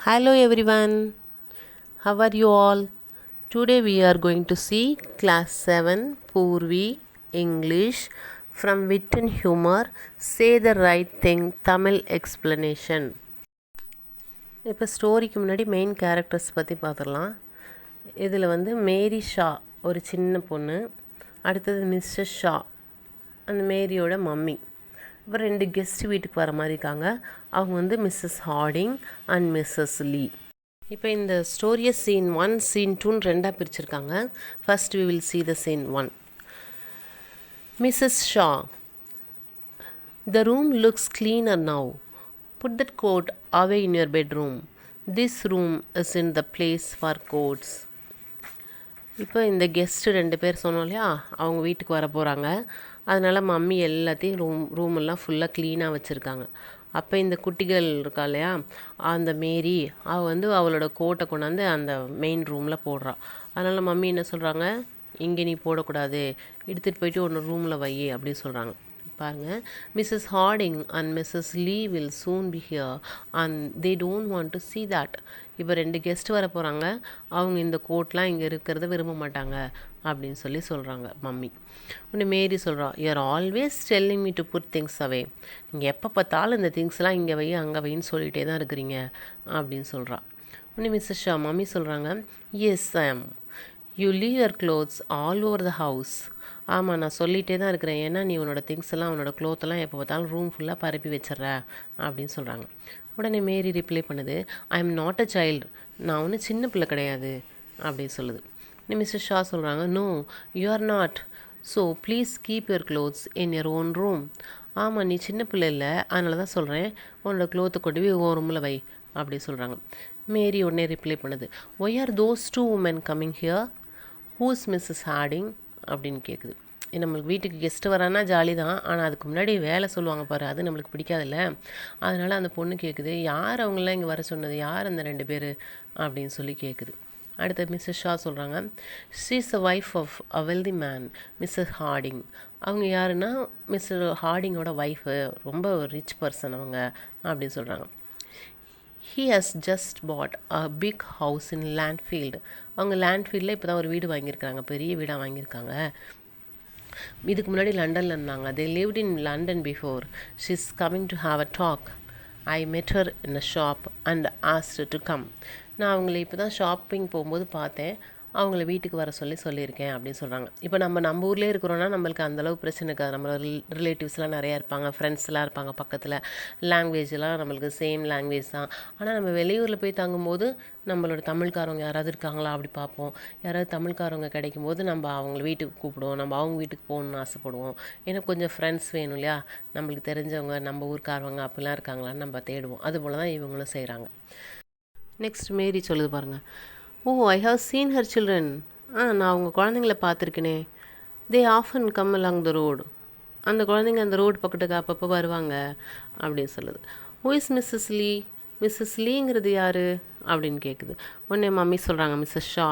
Hello everyone, how are you all? Today we are going to see class 7 Purvi English from Wit and Humor. Say the right thing Tamil explanation. இப்போ ஸ்டோரிக்கு முன்னாடி main characters பற்றி பார்த்துடலாம். இதில் மேரி ஷா ஒரு சின்ன பொண்ணு, அடுத்தது மிஸ்ஸஸ் ஷா அந்த மேரியோட மம்மி, அப்புறம் 2 கெஸ்ட் வீட்டுக்கு வர மாதிரி இருக்காங்க. அவங்க Mrs Harding and Mrs Lee. இப்போ இந்த ஸ்டோரியை சீன் 1 சீன் 2ன்னு 2ஆக பிரிச்சிருக்காங்க. First we will see the scene 1. Mrs Shaw, the room looks cleaner now. Put that coat away in your bedroom. This room isn't the place for coats. இப்போ இந்த guest 2 பேர் சொன்னோம் இல்லையா, அவங்க வீட்டுக்கு வர போகிறாங்க. அதனால் மம்மி எல்லாத்தையும் ரூமெல்லாம் ஃபுல்லாக க்ளீனாக வச்சுருக்காங்க. அப்போ இந்த குட்டிகள் இருக்கா இல்லையா, அந்த மேரி அவளோட கோட்டை கொண்டாந்து அந்த மெயின் ரூமில் போடுறா. அதனால் மம்மி என்ன சொல்கிறாங்க, இங்கே நீ போடக்கூடாது, எடுத்துகிட்டு போயிட்டு ஒன்று ரூமில் வை அப்படின்னு சொல்கிறாங்க. பாருங்கள், Mrs Harding and Mrs Lee will soon be here and they don't want to see that. இப்போ 2 கெஸ்ட் வர போகிறாங்க, அவங்க இந்த கோட்லாம் இங்கே இருக்கிறத விரும்ப மாட்டாங்க அப்படின்னு சொல்கிறாங்க மம்மி. உடனே மேரி சொல்கிறா, you're always telling me to put things away. நீங்கள் எப்போ பார்த்தாலும் இந்த திங்ஸ்லாம் இங்கே வை அங்கே வைன்னு சொல்லிகிட்டே தான் இருக்கிறீங்க அப்படின்னு சொல்கிறா. உடனே மிஸ்ஸஸ் ஷா மம்மி சொல்கிறாங்க, yes I'm, you leave your clothes all over the house. ஆமாம், நான் சொல்லிகிட்டே தான் இருக்கிறேன், ஏன்னா நீ உன்னோட திங்ஸ் எல்லாம் உன்னோட க்ளோத்தெல்லாம் எப்போ பார்த்தாலும் ரூம் ஃபுல்லாக பரப்பி வச்சிட்ற அப்படின்னு சொல்கிறாங்க. உடனே மேரி ரிப்ளை பண்ணுது, I am not a child, நான் ஒன்றும் சின்ன பிள்ளை கிடையாது அப்படின்னு சொல்லுது. மிஸ்ஸஸ் ஷா சொல்கிறாங்க, no you are not, so please keep your clothes in your own room. ஆமாம், நீ சின்ன பிள்ளை இல்லை, அதனால தான் சொல்கிறேன், உன்னோட க்ளோத்தை கொண்டு போய் ஓ ரூமில் வை அப்படி சொல்கிறாங்க. மேரி உடனே ரிப்ளை பண்ணுது, why are those 2 women coming here, who's Mrs Harding அப்படின்னு கேட்குது. நம்மளுக்கு வீட்டுக்கு கெஸ்ட்டு வரான்னா ஜாலி தான், ஆனால் அதுக்கு முன்னாடி வேலை சொல்லுவாங்க பாரு, அது நம்மளுக்கு பிடிக்காதில்ல. அதனால் அந்த பொண்ணு கேட்குது, யார் அவங்களாம் இங்கே வர சொன்னது, யார் அந்த 2 பேர் அப்படின்னு சொல்லி கேட்குது. அடுத்த மிஸ்ஸஸ் ஷா சொல்கிறாங்க, she is a wife of a wealthy man Mrs Harding. அவங்க யாருன்னா மிஸ்டர் ஹார்டிங்கோட ஒய்ஃபு, ரொம்ப ரிச் பர்சன் அவங்க அப்படின்னு சொல்கிறாங்க. He has just bought a big house in Landfield. அவங்க லேண்ட்ஃபீல்டில் இப்போ தான் ஒரு வீடு வாங்கியிருக்காங்க, பெரிய வீடாக வாங்கியிருக்காங்க. இதுக்கு முன்னாடி லண்டனில் இருந்தாங்க. They lived in London before. She is coming to have a talk. I met her in a shop and asked to come. நான் அவங்கள இப்போ தான் ஷாப்பிங் போகும்போது பார்த்தேன், அவங்கள வீட்டுக்கு வர சொல்லியிருக்கேன் அப்படின்னு சொல்கிறாங்க. இப்போ நம்ம ஊர்லேயே இருக்கிறோன்னா நம்மளுக்கு அந்தளவு பிரச்சனை இருக்காது. நம்ம ரிலேட்டிவ்ஸ்லாம் நிறையா இருப்பாங்க, ஃப்ரெண்ட்ஸ்லாம் இருப்பாங்க பக்கத்தில், லாங்குவேஜெலாம் நம்மளுக்கு சேம் லாங்குவேஜ் தான். ஆனால் நம்ம வெளியூரில் போய் தங்கும்போது நம்மளோட தமிழ்காரவங்க யாராவது இருக்காங்களா அப்படி பார்ப்போம். யாராவது தமிழ்காரவங்க கிடைக்கும்போது நம்ம அவங்கள வீட்டுக்கு கூப்பிடுவோம், நம்ம அவங்க வீட்டுக்கு போகணுன்னு ஆசைப்படுவோம். ஏன்னா கொஞ்சம் ஃப்ரெண்ட்ஸ் வேணும் இல்லையா, நம்மளுக்கு தெரிஞ்சவங்க நம்ம ஊருக்காரவங்க அப்படிலாம் இருக்காங்களான்னு நம்ம தேடுவோம். அதுபோல் தான் இவங்களும் செய்கிறாங்க. நெக்ஸ்ட் மேரி சொல்லுது பாருங்கள், oh I have seen her children. நான் அவங்க குழந்தைங்கள பார்த்துருக்கேனே. They often come along the road. அந்த குழந்தைங்க அந்த ரோடு பக்கத்துக்கு அப்பப்போ வருவாங்க அப்படின்னு சொல்லுது. Who is Mrs Lee. Mrs லீங்கிறது யார் அப்படின்னு கேட்குது. உடனே மம்மி சொல்கிறாங்க, Mrs Shaw,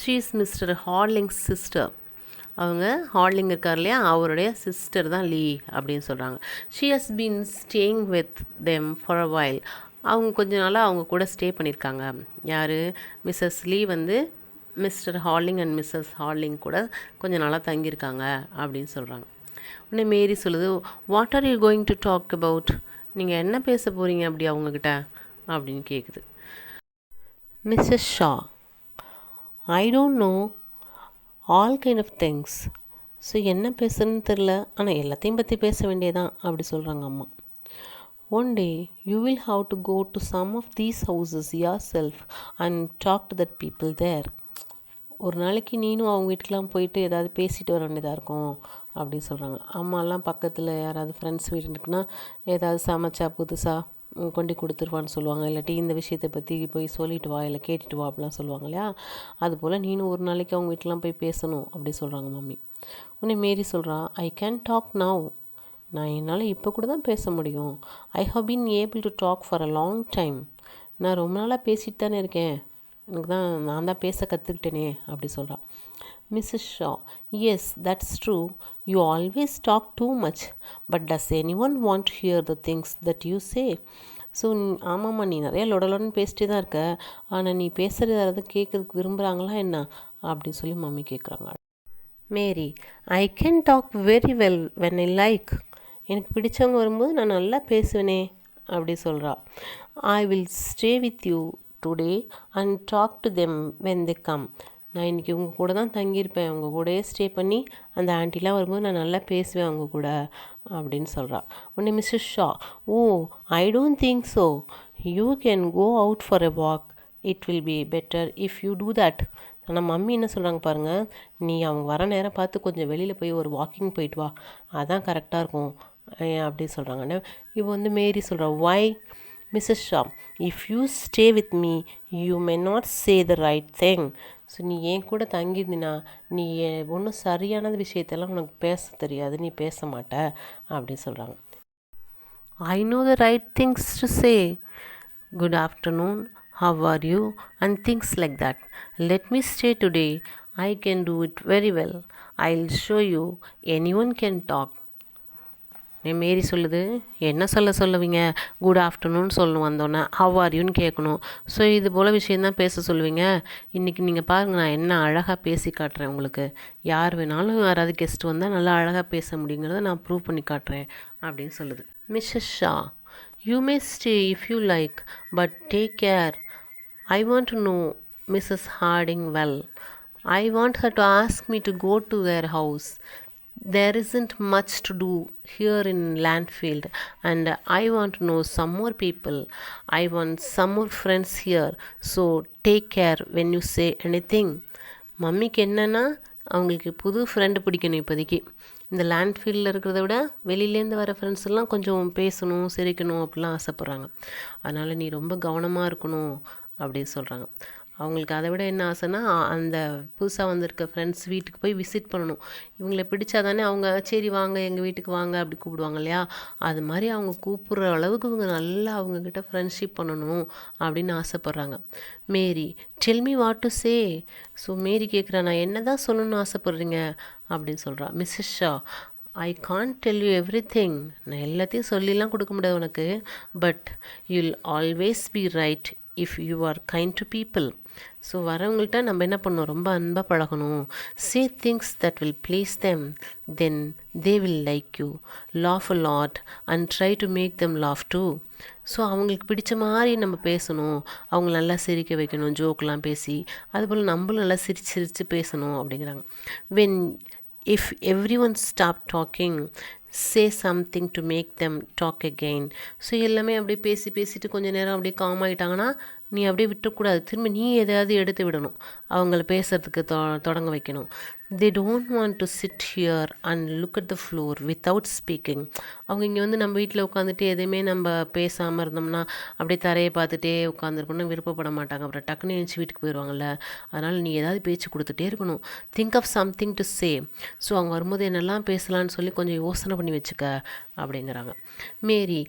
she is Mister Harling sister. அவங்க ஹார்லிங் இருக்கார் இல்லையா, அவருடைய சிஸ்டர் தான் லீ அப்படின்னு சொல்கிறாங்க. She has been staying with them for a while. அவங்க கொஞ்ச நாளாக அவங்க கூட ஸ்டே பண்ணியிருக்காங்க. யார், Mrs Lee Mister Harling and Mrs Harling கூட கொஞ்ச நாளாக தங்கியிருக்காங்க அப்படின்னு சொல்கிறாங்க. உடனே மேரி சொல்லுது, what are you going to talk about. நீங்கள் என்ன பேச போகிறீங்க அப்படி அவங்கக்கிட்ட அப்படின்னு கேட்குது. Mrs Shaw, I don't know all kind of things. So என்ன பேசுறதுன்னு தெரில, ஆனால் எல்லாத்தையும் பற்றி பேச வேண்டியதான் அப்படி சொல்கிறாங்க அம்மா. One day you will have to go to some of these houses yourself and talk to the people there. ஒரு நாளைக்கு நீனும் அவங்க வீட்டுக்கெலாம் போயிட்டு ஏதாவது பேசிட்டு வர வேண்டியதாக இருக்கும் அப்படின்னு சொல்கிறாங்க. அம்மாலாம் பக்கத்தில் யாராவது ஃப்ரெண்ட்ஸ் வீடு இருக்குன்னா ஏதாவது சமைச்சா புதுசாக கொண்டு கொடுத்துருவான்னு சொல்லுவாங்க, இல்லாட்டி இந்த விஷயத்தை பற்றி போய் சொல்லிட்டு வா, இல்லை கேட்டுட்டு வா அப்படிலாம் சொல்லுவாங்க இல்லையா. அதுபோல் நீனும் ஒரு நாளைக்கு அவங்க வீட்டிலாம் போய் பேசணும் அப்படி சொல்கிறாங்க மம்மி. உடனே மேரி சொல்கிறா, ஐ கேன் டாக் நவ். நான் என்னால் இப்போ கூட தான் பேச முடியும். I have been able to talk for a long time. நான் ரொம்ப நாளாக பேசிட்டு தானே இருக்கேன், நான் தான் பேச கற்றுக்கிட்டேனே அப்படி சொல்கிறான். Mrs Shaw, yes that's true, you always talk too much, but does any one want to hear the things that you say. So ஆமாம்மா, நீ நிறையா லொடலொடன்னு பேசிட்டே தான் இருக்க, ஆனால் நீ பேசுகிறது யாராவது கேட்குறதுக்கு விரும்புகிறாங்களா என்ன அப்படி சொல்லி மம்மி கேட்குறாங்க. Mary, I can talk very well when I like. எனக்கு பிடிச்சவங்க வரும்போது நான் நல்லா பேசுவேனே அப்படி சொல்கிறா. I will stay with you today and talk to them when they come. நான் இன்றைக்கி உங்கள் கூட தான் தங்கியிருப்பேன், உங்கள் கூடயே ஸ்டே பண்ணி அந்த ஆண்டிலாம் வரும்போது நான் நல்லா பேசுவேன் அவங்க கூட அப்படின்னு சொல்கிறா. உடனே Mrs Shaw, oh I don't think so, you can go out for a walk, it will be better if you do that. ஆனால் மம்மி என்ன சொல்கிறாங்க பாருங்கள், நீ அவங்க வர நேரம் பார்த்து கொஞ்சம் வெளியில் போய் ஒரு வாக்கிங் போயிட்டு வா, அதான் கரெக்டாக இருக்கும் அப்படின்னு சொல்கிறாங்க. இப்போ வந்து மேரி சொல்கிறா, why Mrs Shaw, if you stay with me you may not say the right thing. So நீ என் கூட தங்கியிருந்தினா நீ ஒன்றும் சரியான விஷயத்தெல்லாம் உனக்கு பேச தெரியாது, நீ பேச மாட்ட அப்படின்னு சொல்கிறாங்க. I know the right things to say, good afternoon, how are you, and things like that. Let me stay today, I can do it very well, I'll show you anyone can talk. மேரி சொல்லுது, என்ன சொல்லுவீங்க, good afternoon சொல்லணும், வந்தோன்னே how are யூன்னு கேட்கணும். So இது போல் விஷயந்தான் பேச சொல்லுவீங்க. இன்றைக்கி நீங்கள் பாருங்கள், நான் என்ன அழகாக பேசி காட்டுறேன் உங்களுக்கு, யார் வேணாலும் யாராவது கெஸ்ட் வந்தால் நல்லா அழகாக பேச முடியுங்கிறத நான் ப்ரூவ் பண்ணி காட்டுறேன் அப்படின்னு சொல்லுது. Mrs Shaw, you may stay if you like, but take care. I want to know Mrs. Harding well. I want her to ask me to go to their house. There isn't much to do here in Landfield, and I want to know some more people. I want some more friends here. So take care when you say anything. மம்மிக்கு என்னென்னா அவங்களுக்கு புது friend பிடிக்கணும். இப்போதைக்கு இந்த லேண்ட்ஃபீல்டில் இருக்கிறத விட வெளியிலேருந்து வர ஃப்ரெண்ட்ஸ் எல்லாம் கொஞ்சம் பேசணும், சிரிக்கணும் அப்படிலாம் ஆசைப்பட்றாங்க. அதனால் நீ ரொம்ப கவனமாக இருக்கணும் அப்படின்னு சொல்கிறாங்க. அவங்களுக்கு அதை விட என்ன ஆசைன்னா, அந்த புதுசாக வந்திருக்க ஃப்ரெண்ட்ஸ் வீட்டுக்கு போய் விசிட் பண்ணணும். இவங்களை பிடிச்சா தானே அவங்க சரி வாங்க எங்கள் வீட்டுக்கு வாங்க அப்படி கூப்பிடுவாங்க இல்லையா, அது மாதிரி அவங்க கூப்பிட்ற அளவுக்கு இவங்க நல்லா அவங்கக்கிட்ட ஃப்ரெண்ட்ஷிப் பண்ணணும் அப்படின்னு ஆசைப்பட்றாங்க. Mary, tell me what to say. So Mary கேட்குறா, நான் என்ன தான் சொல்லணும்னு ஆசைப்பட்றீங்க அப்படின்னு சொல்கிறா. Mrs Shaw, I can't tell you everything. நான் எல்லாத்தையும் சொல்லிலாம் கொடுக்க முடியாது உனக்கு, but you'll always be right if you are kind to people. So வரவங்கள்ட்ட நம்ம என்ன பண்ணணும், ரொம்ப அன்பாக பழகணும். Say things that will please them, then they will like you. Laugh a lot and try to make them laugh too. So அவங்களுக்கு பிடிச்ச மாதிரி நம்ம பேசணும், அவங்க நல்லா சிரிக்க வைக்கணும், ஜோக்கெலாம் பேசி, அதுபோல் நம்மளும் நல்லா சிரித்து சிரித்து பேசணும் அப்படிங்கிறாங்க. If everyone stop talking, say something to make them talk again. So எல்லாமே அப்படியே பேசிட்டு கொஞ்சம் நேரம் அப்படியே காம் ஆகிட்டாங்கன்னா நீ அப்படியே விட்டுக்கூடாது, திரும்ப நீ எதையாவது எடுத்து விடணும், அவங்கள பேசுகிறதுக்கு தொடங்க வைக்கணும். தே don't want to sit here and look at the floor without speaking. அவங்க இங்கே வந்து நம்ம வீட்டில் உட்காந்துட்டு எதையுமே நம்ம பேசாமல் இருந்தோம்னா அப்படியே தரையை பார்த்துட்டே உட்காந்துருக்கணும்னு விருப்பப்பட மாட்டாங்க, அப்புறம் டக்குன்னு எழுந்துச்சி வீட்டுக்கு போயிடுவாங்கள்ல. அதனால் நீ ஏதாவது பேச்சு கொடுத்துட்டே இருக்கணும். Think of something to say. So அவங்க வரும்போது என்னெல்லாம் பேசலான்னு சொல்லி கொஞ்சம் யோசனை பண்ணி வச்சுக்க அப்படிங்கிறாங்க. மேரி,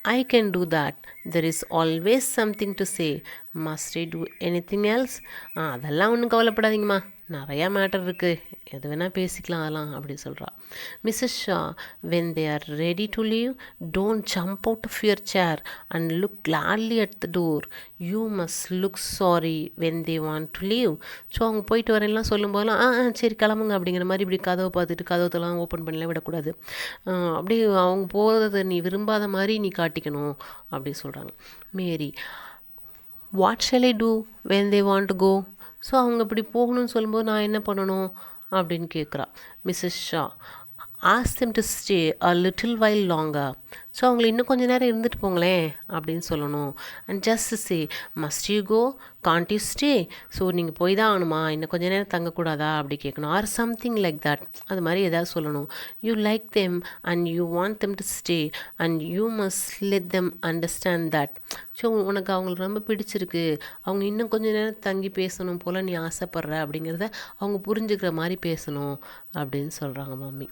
I can do that. There is always something to say. Must I do anything else? அதெல்லாம் ஒன்றும் கவலைப்படாதீங்கம்மா, நிறையா மேட்டர் இருக்குது, எது வேணால் பேசிக்கலாம் அதெல்லாம் அப்படி சொல்கிறா. Mrs Shaw, when they are ready to leave, don't jump out of your chair and look gladly at the door. You must look sorry when they want to leave. So அவங்க போயிட்டு வரேன்லாம் சொல்லும்போதெல்லாம் சரி கிளம்புங்க அப்படிங்கிற மாதிரி இப்படி கதவை பார்த்துட்டு கதவுத்தெல்லாம் ஓப்பன் பண்ணலாம் விடக்கூடாது. அப்படி அவங்க போகிறத நீ விரும்பாத மாதிரி நீ காட்டிக்கணும் அப்படி சொல்கிறாங்க. Mary, what shall I do when they want to go. So அவங்க இப்படி போகணும்னு சொல்லும்போது நான் என்ன பண்ணணும் அப்படின்னு கேட்குறா. Mrs Shaw, ask them to stay a little while longer. So அவங்கள இன்னும் கொஞ்சம் நேரம் இருந்துட்டு போங்களேன் அப்படின்னு சொல்லணும். And just say, must you go, can't you stay. So நீங்கள் போய் தான் ஆகணுமா, இன்னும் கொஞ்சம் நேரம் தங்கக்கூடாதா அப்படி கேட்கணும். ஆர் சம்திங் லைக் தட், அது மாதிரி எதாவது சொல்லணும். You like them and you want them to stay and you must let them understand that. So உனக்கு அவங்களுக்கு ரொம்ப பிடிச்சிருக்கு, அவங்க இன்னும் கொஞ்சம் நேரம் தங்கி பேசணும் போல் நீ ஆசைப்பட்ற அப்படிங்கிறத அவங்க புரிஞ்சுக்கிற மாதிரி பேசணும் அப்படின்னு சொல்கிறாங்க mummy.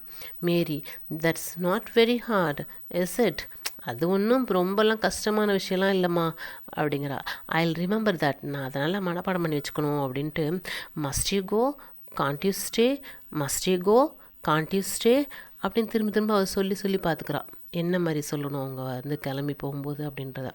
Mary, that's not very hard is it. அது ஒன்றும் ரொம்பலாம் கஷ்டமான விஷயம்லாம் இல்லைம்மா அப்படிங்கிறா. ஐ வில் ரிமெம்பர் தட், நான் அதனால் மனப்பாடம் பண்ணி வச்சுக்கணும் அப்படின்ட்டு. Must you go, can't you stay, must you go, can't you stay அப்படின்னு திரும்ப திரும்ப அவள் சொல்லி சொல்லி பார்த்துக்கிறா என்ன மாதிரி சொல்லணும் அவங்க வந்து கிளம்பி போகும்போது அப்படின்றத.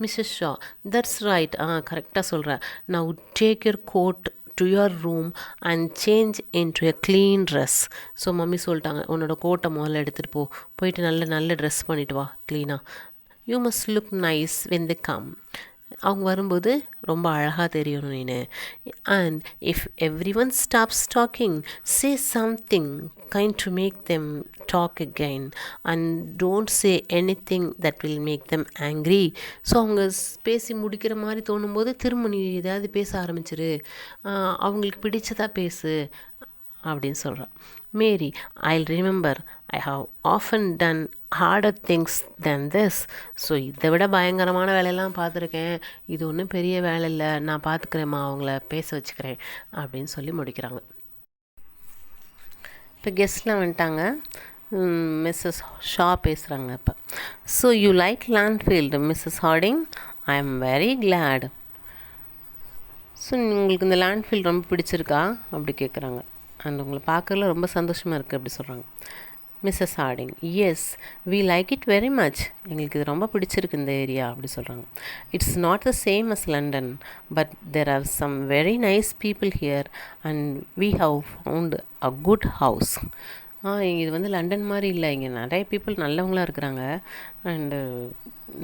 மிஸ்ஸஸ் ஷா, தட்ஸ் ரைட், கரெக்டாக சொல்கிறேன். நான் take your coat to your room and change into a clean dress. So mummy சொல்லிட்டாங்க, உன்னோட கோட்டை முதல்ல எடுத்துகிட்டு போயிட்டு நல்ல நல்ல ட்ரெஸ் பண்ணிவிட்டு வா க்ளீனாக. You must look nice when they come. அவங்க வரும்போது ரொம்ப அழகாக தெரியணும் நீனு. And if everyone stops talking, say something kind to make them talk again and don't say anything that will make them angry. So அவங்க பேசி முடிக்கிற மாதிரி தோணும்போது திரும்ப நீ ஏதாவது பேச ஆரம்பிச்சிரு, அவங்களுக்கு பிடிச்சதாக பேசு அப்படின்னு சொல்கிறான். Mary, I'll remember, I have often done harder things than this. So இதை விட பயங்கரமான வேலையெல்லாம் பார்த்துருக்கேன், இது ஒன்றும் பெரிய வேலை இல்லை, நான் பார்த்துக்கிறேம்மா, அவங்கள பேச வச்சுக்கிறேன் அப்படின்னு சொல்லி முடிக்கிறாங்க. இப்போ கெஸ்ட்லாம் வந்துட்டாங்க. மிஸ்ஸஸ் ஷா பேசுகிறாங்க இப்போ. So you like Landfield Mrs Harding? I am very glad. So உங்களுக்கு இந்த லேண்ட்ஃபீல்டு ரொம்ப பிடிச்சிருக்கா அப்படி கேட்குறாங்க. அண்ட் உங்களை பார்க்கறதுல ரொம்ப சந்தோஷமாக இருக்குது அப்படி சொல்கிறாங்க. Mrs Harding, yes we like it very much. எங்களுக்கு இது ரொம்ப பிடிச்சிருக்கு இந்த ஏரியா அப்படி சொல்கிறாங்க. It's not the same as London, but there are some very nice people here and we have found a good house. இது வந்து லண்டன் மாதிரி இல்லை, இங்கே நிறைய பீப்புள் நல்லவங்களாக இருக்கிறாங்க, அண்டு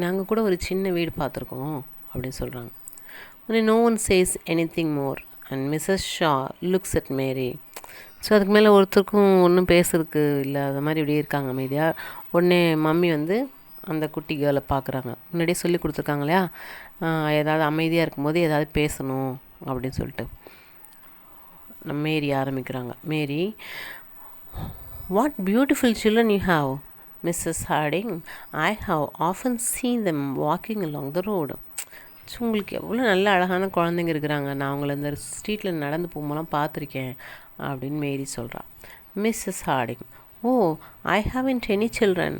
நாங்கள் கூட ஒரு சின்ன வீடு பார்த்துருக்கோம் அப்படின்னு சொல்கிறாங்க. No one says anything more and Mrs. Shaw looks at Mary. So அதுக்கு மேலே ஒருத்தருக்கும் ஒன்றும் பேசுறதுக்கு இல்லை, அது மாதிரி இப்படியே இருக்காங்க அமைதியாக. உடனே மம்மி வந்து அந்த குட்டி கேர்ளை பார்க்குறாங்க. முன்னாடியே சொல்லி கொடுத்துருக்காங்க இல்லையா, ஏதாவது அமைதியாக இருக்கும்போது ஏதாவது பேசணும் அப்படின்னு சொல்லிட்டு. மேரி ஆரம்பிக்கிறாங்க. Mary, what beautiful children you have Mrs Harding. I have often seen them walking along the road. So உங்களுக்கு எவ்வளோ நல்ல அழகான குழந்தைங்க இருக்கிறாங்க, நான் அவங்கள இந்த ஸ்ட்ரீட்டில் நடந்து போகும்போதெல்லாம் பார்த்துருக்கேன் அப்படின்னு மேரி சொல்கிறா. Mrs Harding, oh I haven't any children.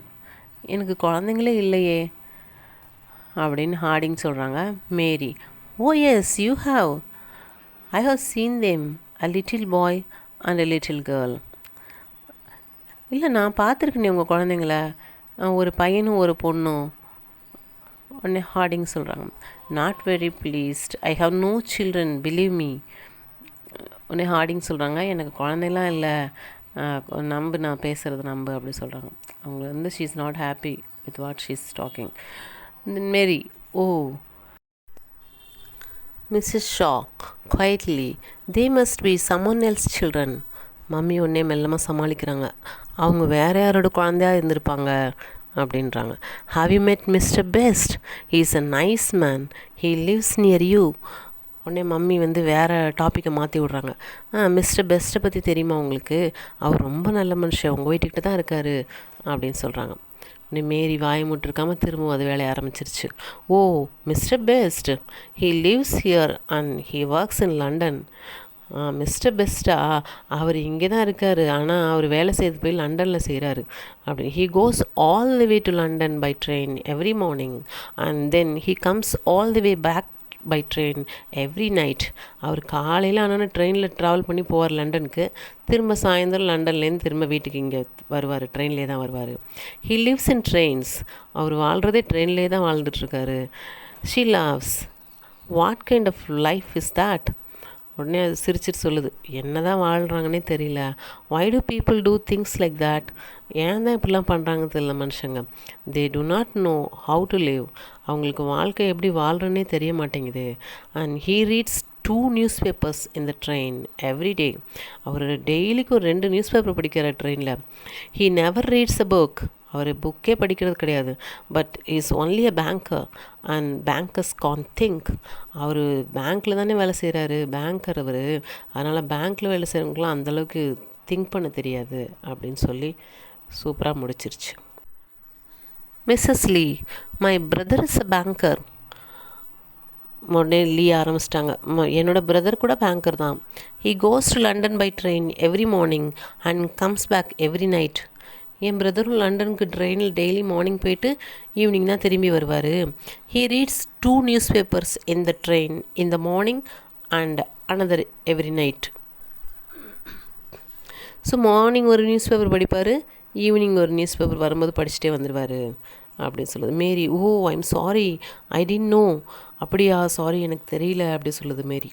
எனக்கு குழந்தைங்களே இல்லையே அப்படின்னு ஹார்டிங் சொல்கிறாங்க. Mary, oh yes you have, I have seen them, a little boy and a little girl. இல்லை நான் பார்த்துருக்கேனே உங்கள் குழந்தைங்கள, ஒரு பையனும் ஒரு பொண்ணும். உடனே ஹார்டிங் சொல்கிறாங்க. Not very pleased, I have no children believe me. உடனே ஹார்டிங் சொல்கிறாங்க, எனக்கு குழந்தைலாம் இல்லை, நம்பு, நான் பேசுகிறது நம்பு அப்படி சொல்கிறாங்க. அவங்க வந்து she is not happy with what she is talking. Mary, oh Mrs Shaw quietly, they must be someone else children. Mummy உடனே மெல்லமாக சமாளிக்கிறாங்க, அவங்க வேறு யாரோட குழந்தையாக இருந்திருப்பாங்க அப்படின்றாங்க. Have you met Mr Best? He is a nice man, he lives near you. உடனே மம்மி வந்து வேறு டாப்பிக்கை மாற்றி விட்றாங்க. மிஸ்டர் பெஸ்ட்டை பற்றி தெரியுமா உங்களுக்கு? அவர் ரொம்ப நல்ல மனுஷன், உங்கள் வீட்டுக்கிட்ட தான் இருக்கார் அப்படின்னு சொல்கிறாங்க. உடனே மேரி வாய் முட்டிருக்காமல் திரும்பவும் அது வேலையை ஆரம்பிச்சிருச்சு. Oh Mr Best, he lives here and he works in London. Mr பெஸ்ட்டா, அவர் இங்கே தான் இருக்கார், ஆனால் அவர் வேலை செய்கிறது போய் லண்டனில் செய்கிறாரு அப்படி. He goes all the way to London by train every morning and then he comes all the way back by train every night. அவர் காலையில் ஆனால் ட்ரெயினில் ட்ராவல் பண்ணி போவார் லண்டனுக்கு, திரும்ப சாயந்தரம் லண்டன்லேருந்து திரும்ப வீட்டுக்கு இங்கே வருவார், ட்ரெயின்லேயே தான் வருவார். ஹீ லிவ்ஸ் இன் ட்ரெயின்ஸ், அவர் வாழ்கிறதே ட்ரெயின்லேயே தான் வாழ்ந்துட்டுருக்காரு. She laughs, what kind of life is that? உடனே அது சிரிச்சிட்டு சொல்லுது, என்ன தான் வாழ்கிறாங்கன்னே தெரியல. Why do people do things like that? ஏன் தான் இப்படிலாம் பண்ணுறாங்கன்னு தெரியல மனுஷங்க. They do not know how to live. அவங்களுக்கு வாழ்க்கை எப்படி வாழ்கிறன்னே தெரிய மாட்டேங்குது. And he reads 2 newspapers in the train every day. அவர் டெய்லிக்கு ஒரு 2 நியூஸ் பேப்பர் படிக்கிறார் ட்ரெயினில். He never reads a book, அவர் புக்கே படிக்கிறது கிடையாது. But is only a banker and bankers can't think. அவர் பேங்க்கில் தானே வேலை செய்கிறாரு, பேங்கர் அவர், அதனால் பேங்க்கில் வேலை செய்கிறவங்களாம் அந்தளவுக்கு திங்க் பண்ண தெரியாது அப்படின்னு சொல்லி சூப்பராக முடிச்சிருச்சு. Mrs Lee, my brother is a banker. உடனே லீ ஆரம்பிச்சிட்டாங்க, என்னோட பிரதர் கூட பேங்கர் தான். He goes to London by train every morning and comes back every night. என் பிரதரும் லண்டனுக்கு ட்ரெயினில் டெய்லி மார்னிங் போயிட்டு ஈவினிங் தான் திரும்பி வருவார். He reads 2 newspapers in the train in the morning and another every night. So morning ஒரு newspaper படிப்பார், ஈவினிங் ஒரு நியூஸ் பேப்பர் வரும்போது படிச்சுட்டே வந்துடுவார் அப்படின்னு சொல்லுது. Mary, oh I'm sorry, I did know. அப்படியா, சாரி எனக்கு தெரியல அப்படி சொல்லுது Mary.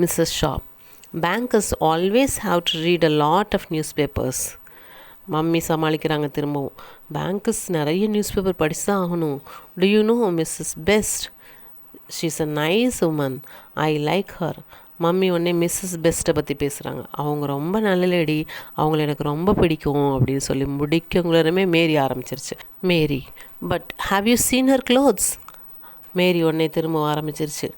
Mrs Shaw, bankers always have to read a lot of newspapers. Mummy சமாளிக்கிறாங்க திரும்பவும். பேங்கர்ஸ் நிறைய நியூஸ் பேப்பர் படிச்சு தான் ஆகணும். Do you know Mrs Best, she's a nice woman, I like her. Mummy உடனே மிஸ்ஸஸ் பெஸ்ட்டை பற்றி பேசுகிறாங்க. அவங்க ரொம்ப நல்ல லேடி, அவங்கள எனக்கு ரொம்ப பிடிக்கும் அப்படின்னு சொல்லி முடிக்கவங்களுமே மேரி ஆரம்பிச்சிருச்சு. Mary, but have you seen her clothes? Mary உடனே திரும்ப ஆரம்பிச்சிருச்சு.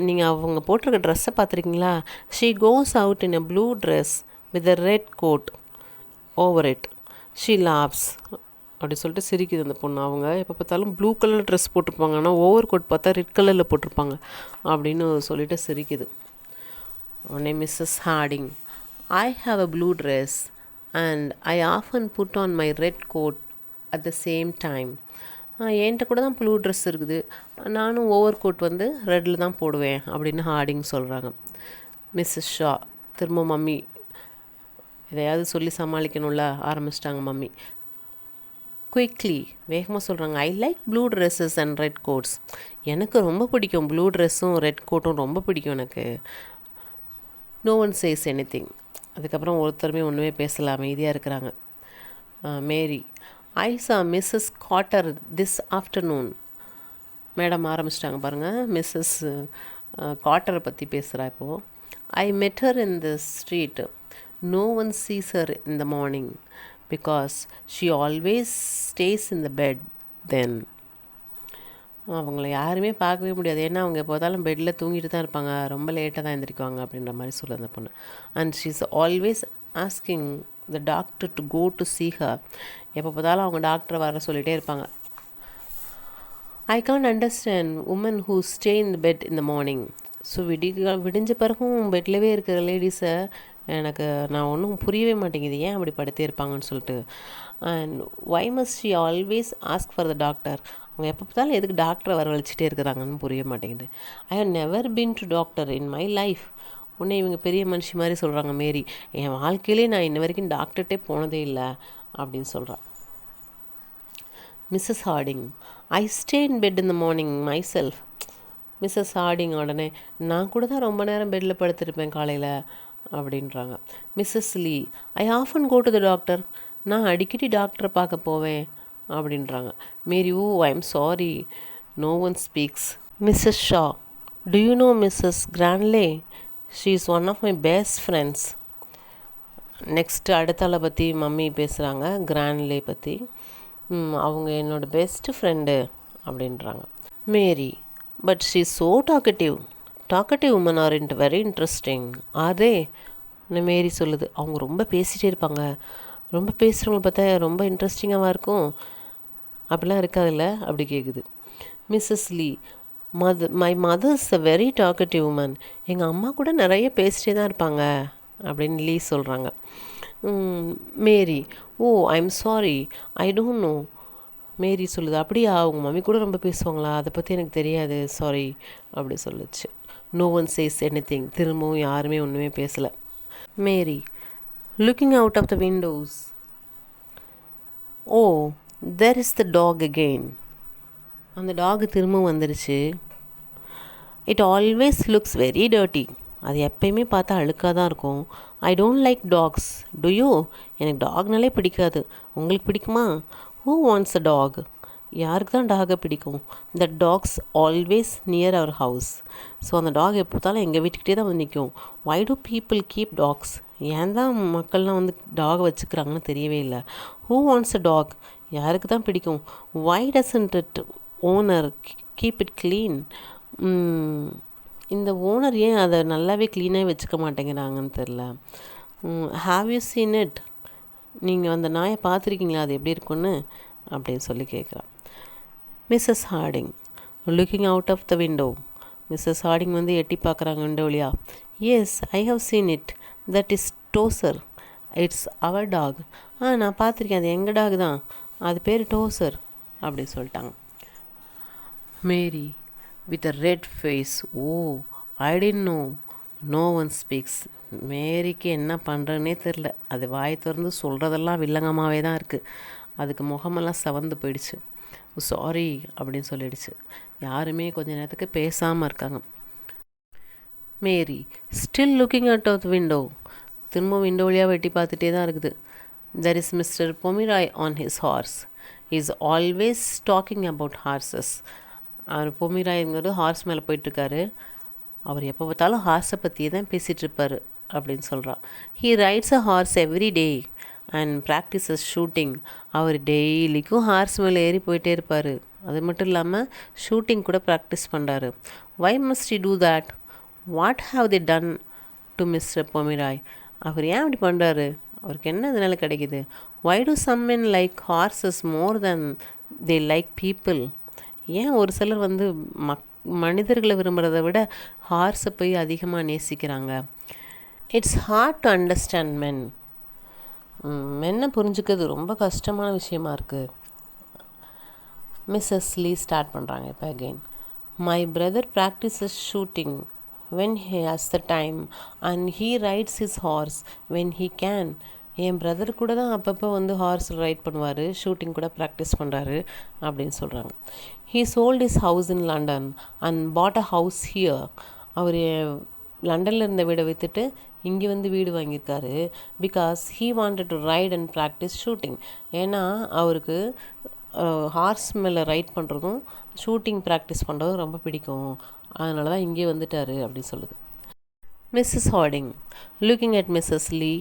நீங்கள் அவங்க போட்டிருக்க ட்ரெஸ்ஸை பார்த்துருக்கீங்களா? She goes out in a blue dress with a red coat over it, she laughs. அப்படி சொல்லிட்டு சிரிக்குது அந்த பொண்ணு. அவங்க எப்போ பார்த்தாலும் ப்ளூ கலர் ட்ரெஸ் போட்டிருப்பாங்க, ஆனால் ஓவர் கோட் பார்த்தா ரெட் கலரில் போட்டிருப்பாங்க அப்படின்னு சொல்லிட்டு சிரிக்குது. உடனே Mrs Harding, I have a blue dress and I often put on my red coat at the same time. என்கிட்ட கூட தான் ப்ளூ ட்ரெஸ் இருக்குது, நானும் ஓவர் கோட் வந்து ரெட்டில் தான் போடுவேன் அப்படின்னு ஹார்டிங் சொல்கிறாங்க. மிஸ்ஸஸ் ஷா திரும்ப மம்மி எதையாவது சொல்லி சமாளிக்கணும்ல ஆரம்பிச்சிட்டாங்க மம்மி. குயிக்லி வேகமாக சொல்கிறாங்க, I like blue dresses and red coats. எனக்கு ரொம்ப பிடிக்கும் ப்ளூ ட்ரெஸ்ஸும் ரெட் கோட்டும் ரொம்ப பிடிக்கும் எனக்கு. No one says any thing. அதுக்கப்புறம் ஒருத்தருமே ஒன்றுமே பேசலாம், அமைதியாக இருக்கிறாங்க. Mary, I saw Mrs Carter this afternoon. Madam ஆரம்பிச்சிட்டாங்க பாருங்கள். மிஸ்ஸஸ் காட்டரை பற்றி பேசுகிறா இப்போது. I met her in the street. No one sees her in the morning because she always stays in the bed then. அவங்கள யாருமே பார்க்கவே முடியாது, ஏன்னா அவங்க எப்போதாலும் பெட்டில் தூங்கிட்டு தான் இருப்பாங்க, ரொம்ப லேட்டாக தான் எழுந்திரிக்குவாங்க அப்படின்ற மாதிரி சொல்லுது அந்த பொண்ணு. And she is always asking the doctor to go to see her. எப்போ பார்த்தாலும் அவங்க டாக்டரை வர சொல்லிகிட்டே இருப்பாங்க. I can't understand woman who stay in the bed in the morning. So விடிஞ்ச பிறகும் பெட்லவே இருக்கிற லேடிஸை எனக்கு நான் ஒன்றும் புரியவே மாட்டேங்குது, ஏன் அப்படி படுத்தே இருப்பாங்கன்னு சொல்லிட்டு. And why must she always ask for the doctor. அவங்க எப்போ பார்த்தாலும் எதுக்கு டாக்டரை வரவழைச்சிட்டே இருக்கிறாங்கன்னு புரிய மாட்டேங்குது. I have never been to doctor in my life. உடனே இவங்க பெரிய மனுஷி மாதிரி சொல்கிறாங்க மேரி. என் வாழ்க்கையிலே நான் இன்ன வரைக்கும் டாக்டர்கிட்டே போனதே இல்லை அப்படின்னு சொல்கிறான். Mrs Harding, I stay in bed in the morning myself. Mrs Harding உடனே, நான் கூட தான் ரொம்ப நேரம் பெட்டில் படுத்திருப்பேன் காலையில் அப்படின்றாங்க. Mrs Lee, I often go to the doctor. நான் அடிக்கடி டாக்டரை பார்க்க போவேன் அப்படின்றாங்க. Mary, oh I am sorry, no one speaks. Mrs Shaw, do you know Mrs Grantley, she is one of my best friends. Next அடுத்த ஆளை பற்றி mummy பேசுகிறாங்க, கிராண்ட்லே பற்றி. அவங்க என்னோடய பெஸ்ட்டு ஃப்ரெண்டு அப்படின்றாங்க. Mary, but she is so talkative. Talkative woman aren't very interesting are they. Mary சொல்லுது, அவங்க ரொம்ப பேசிகிட்டே இருப்பாங்க, ரொம்ப பேசுகிறவங்கள பார்த்தா ரொம்ப இன்ட்ரெஸ்டிங்காக இருக்கும், அப்படிலாம் இருக்காதுல்ல அப்படி கேட்குது. Mrs Lee, my mother's a very talkative woman. எங்கள் அம்மா கூட நிறைய பேசிகிட்டே தான் இருப்பாங்க அப்படின்னு லீ சொல்கிறாங்க. Mary, oh I am sorry, I don't know. Mary சொல்லுது, அப்படியா அவங்க மம்மி கூட ரொம்ப பேசுவாங்களா, அதை பற்றி எனக்கு தெரியாது, சாரி அப்படி சொல்லுச்சு. நோ ஒன் சேஸ் எனி திங். திரும்பவும் யாருமே ஒன்றுமே பேசலை. Mary, looking out of the windows, oh there is the dog again. அந்த டாக் திரும்பவும் வந்துருச்சு. It always looks very dirty. அது எப்பயுமே பார்த்தா அழுக்காக தான் இருக்கும். I don't like dogs, do you? எனக்கு டாக்னாலே பிடிக்காது, உங்களுக்கு பிடிக்குமா? Who wants a dog? யாருக்கு தான் டாகை பிடிக்கும்? The dogs always near our house. So அந்த டாக் எப்போ பார்த்தாலும் எங்கள் வீட்டுக்கிட்டே தான் வந்து நிற்கும். Why do people keep dogs? ஏன் தான் மக்கள்லாம் வந்து டாக் வச்சுக்கிறாங்கன்னு தெரியவே இல்லை. Who wants a dog? யாருக்கு தான் பிடிக்கும்? Why doesn't it owner keep it clean? இந்த ஓனர் ஏன் அதை நல்லாவே க்ளீனாக வச்சுக்க மாட்டேங்கிறாங்கன்னு தெரில. Have you seen it? நீங்கள் அந்த நாயை பார்த்துருக்கீங்களா, அது எப்படி இருக்குன்னு அப்படின்னு சொல்லி கேட்குறான். Mrs Harding, looking out of the window. Mrs Harding வந்து எட்டி பார்க்குறாங்க விண்டோ வழியா. Yes I have seen it, that is Dozer, it's our dog. நான் பார்த்துருக்கேன், அது எங்கள் டாக் தான், அது பேர் டோசர் அப்படி சொல்லிட்டாங்க. Mary with a red face, oh I didn't know, no one speaks. மேரிக்கு என்ன பண்ணுறதுனே தெரில. அது வாய் திறந்து சொல்கிறதெல்லாம் வில்லங்கமாகவே தான் இருக்குது. அதுக்கு முகமெல்லாம் செவந்து போயிடுச்சு. சாரி அப்படின்னு சொல்லிடுச்சு. யாருமே கொஞ்ச நேரத்துக்கு பேசாமல் இருக்காங்க. Mary still looking out of the window. திரும்ப விண்டோ வழியாக வெட்டி பார்த்துட்டே தான் இருக்குது. There is Mr Pomeroy on his horse. Is always talking about horses. அவர் பொமிராய்ங்கிறது ஹார்ஸ் மேலே போயிட்டுருக்காரு. அவர் எப்போ பார்த்தாலும் ஹார்ஸை பற்றியே தான் பேசிகிட்டு இருப்பார் அப்படின்னு சொல்கிறான். He rides a horse every day and practises shooting. அவர் டெய்லிக்கும் ஹார்ஸ் மேலே ஏறி போயிட்டே இருப்பார். அது மட்டும் இல்லாமல் ஷூட்டிங் கூட ப்ராக்டிஸ் பண்ணுறாரு. Why must you do that? What have they done to Mr Pomeroy? அவர் ஏன் அப்படி பண்ணுறாரு? அவருக்கு என்ன இதனால கிடைக்கிது? Why do some men like horses more than they like people? ஏன் ஒரு சிலர் வந்து மனிதர்களை விரும்புகிறத விட ஹார்ஸை போய் அதிகமாக நேசிக்கிறாங்க? இட்ஸ் ஹார்ட் டு அண்டர்ஸ்டாண்ட் மென். மென்னை புரிஞ்சுக்கிறது ரொம்ப கஷ்டமான விஷயமா இருக்குது. மிஸ்ஸஸ் லீ ஸ்டார்ட் பண்ணுறாங்க இப்போ again. My brother practices shooting when he has the time and he rides his horse when he can. N brother கூட தான் அப்பப்போ வந்து ஹார்ஸ் ரைட் பண்ணுவார், ஷூட்டிங் கூட ப்ராக்டிஸ் பண்ணுறாரு அப்படின்னு சொல்கிறாங்க. he sold his house in London and bought a house here. அவர் லண்டனில் இருந்த வீடை விற்றுட்டு இங்கே வந்து வீடு வாங்கியிருக்காரு. Because he wanted to ride and practice shooting. ஏன்னா அவருக்கு ஹார்ஸ் மேலே ரைட் பண்ணுறதும் ஷூட்டிங் ப்ராக்டிஸ் பண்ணுறதும் ரொம்ப பிடிக்கும். அதனால தான் இங்கே வந்துட்டார் அப்படின்னு சொல்லுது. Mrs Harding looking at Mrs Lee.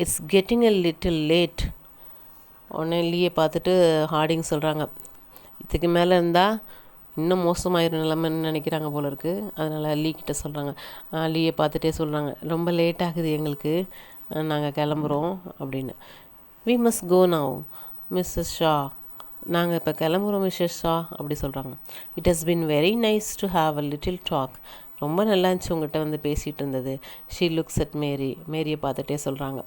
It's getting a little late. உடனே லீயை பார்த்துட்டு ஹார்டிங் சொல்கிறாங்க, இதுக்கு மேலே இருந்தால் இன்னும் மோசமாயிரும் நிலைமைன்னு நினைக்கிறாங்க போல இருக்குது. அதனால் லீ கிட்ட சொல்கிறாங்க. லீயை பார்த்துட்டே சொல்கிறாங்க, ரொம்ப லேட் ஆகுது எங்களுக்கு, நாங்கள் கிளம்புறோம் அப்படின்னு. We must go now Mrs Shaw. நாங்கள் இப்போ கிளம்புறோம் மிஸ்ஸஸ் ஷா அப்படி சொல்கிறாங்க. It has been very nice to have a little talk. ரொம்ப நல்லா இருந்துச்சு உங்கள்கிட்ட வந்து பேசிகிட்டு இருந்தது. She looks at Mary. மேரியை பார்த்துட்டே சொல்கிறாங்க.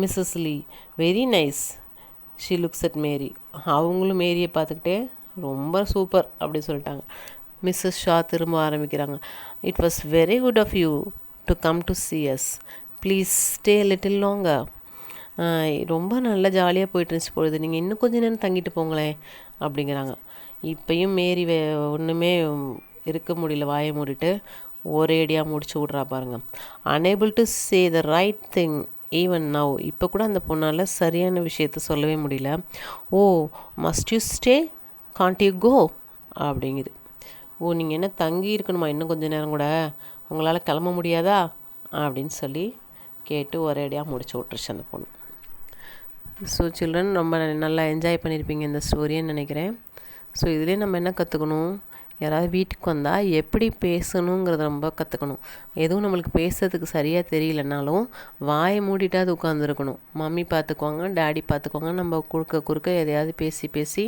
Mrs Lee very nice. She looks at Mary. அவங்களும் மேரியை பார்த்துக்கிட்டே ரொம்ப சூப்பர் அப்படி சொல்லிட்டாங்க. மிஸ்ஸஸ் ஷா திரும்ப ஆரம்பிக்கிறாங்க. It was very good of you to come to see us. Please stay little longer. ரொம்ப நல்லா ஜாலியாக போயிட்டு இருந்துச்சு பொழுது, நீங்கள் இன்னும் கொஞ்சம் நேரம் தங்கிட்டு போங்களேன் அப்படிங்கிறாங்க. இப்போயும் மேரி ஒன்றுமே இருக்க முடியல, வாயை மூடிட்டு ஒரேடியாக முடிச்சு விட்றா பாருங்க. unable to say the right thing even now. இப்போ கூட அந்த பொண்ணால் சரியான விஷயத்த சொல்லவே முடியல. ஓ must you stay, can't you go அப்படிங்குது. ஓ நீங்கள் என்ன தங்கி இருக்கணுமா இன்னும் கொஞ்சம் நேரம் கூட, உங்களால் கிளம்ப முடியாதா அப்படின்னு சொல்லி கேட்டு ஒரேடியாக முடிச்சு விட்டுருச்சு அந்த பொண்ணு. ஸோ சில்ட்ரன் ரொம்ப நல்லா என்ஜாய் பண்ணியிருப்பீங்க இந்த ஸ்டோரின்னு நினைக்கிறேன். ஸோ இதுலேயே நம்ம என்ன கற்றுக்கணும், யாராவது வீட்டுக்கு வந்தால் எப்படி பேசணுங்கிறத ரொம்ப கற்றுக்கணும். எதுவும் நம்மளுக்கு பேசுறதுக்கு சரியாக தெரியலனாலும் வாயை மூடிட்டாவது உட்காந்துருக்கணும். மம்மி பார்த்துக்குவாங்க, டேடி பார்த்துக்குவாங்க, நம்ம குறுக்க எதையாவது பேசி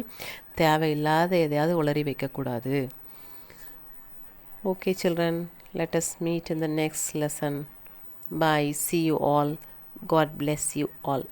தேவையில்லாத எதையாவது உளறி வைக்கக்கூடாது. Okay children, let us meet in the next lesson. Bye. See you all. God bless you all.